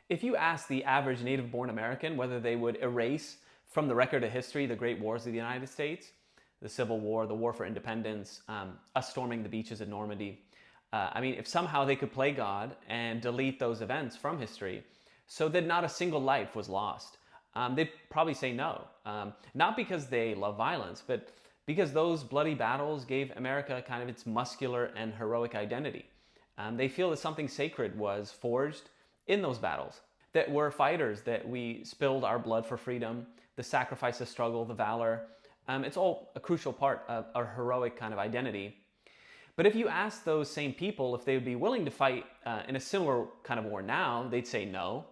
If you ask the average native-born American whether they would erase from the record of history the great wars of the United States, the Civil War, the War for Independence, us storming the beaches at Normandy, if somehow they could play God and delete those events from history so that not a single life was lost, they'd probably say no. Not because they love violence, but because those bloody battles gave America kind of its muscular and heroic identity. They feel that something sacred was forged in those battles, that we're fighters, that we spilled our blood for freedom, the sacrifice, the struggle, the valor. It's all a crucial part of our heroic kind of identity. But if you ask those same people if they would be willing to fight in a similar kind of war now, they'd say no,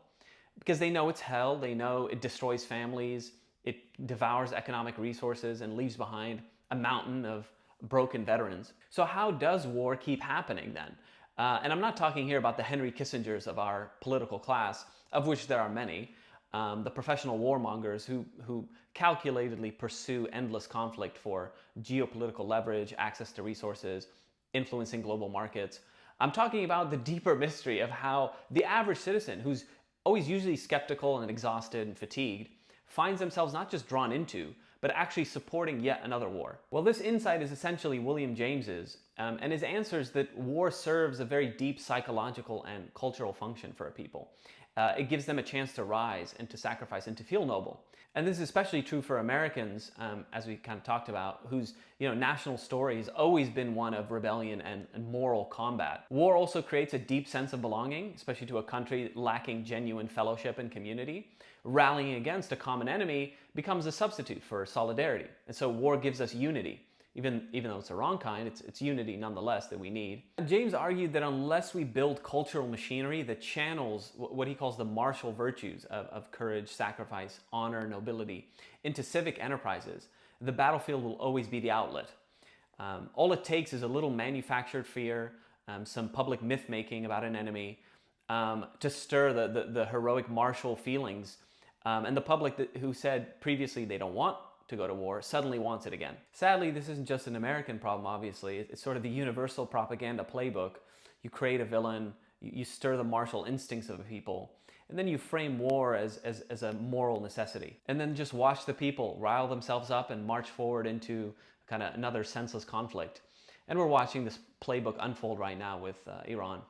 because they know it's hell, they know it destroys families, it devours economic resources and leaves behind a mountain of broken veterans. So how does war keep happening then? And I'm not talking here about the Henry Kissingers of our political class, of which there are many, the professional warmongers who calculatedly pursue endless conflict for geopolitical leverage, access to resources, influencing global markets. I'm talking about the deeper mystery of how the average citizen, who's always usually skeptical and exhausted and fatigued, finds themselves not just drawn into, but actually supporting yet another war. Well, this insight is essentially William James's, and his answer is that war serves a very deep psychological and cultural function for a people. It gives them a chance to rise and to sacrifice and to feel noble. And this is especially true for Americans, as we kind of talked about, whose national story has always been one of rebellion and moral combat. War also creates a deep sense of belonging, especially to a country lacking genuine fellowship and community. Rallying against a common enemy becomes a substitute for solidarity. And so war gives us unity. Even though it's the wrong kind, it's unity nonetheless that we need. James argued that unless we build cultural machinery that channels what he calls the martial virtues of courage, sacrifice, honor, nobility into civic enterprises, the battlefield will always be the outlet. All it takes is a little manufactured fear, some public myth-making about an enemy, to stir the heroic martial feelings. And the public who said previously they don't want to go to war suddenly wants it again. Sadly, this isn't just an American problem, obviously. It's sort of the universal propaganda playbook. You create a villain, you stir the martial instincts of a people, and then you frame war as a moral necessity. And then just watch the people rile themselves up and march forward into kind of another senseless conflict. And we're watching this playbook unfold right now with Iran.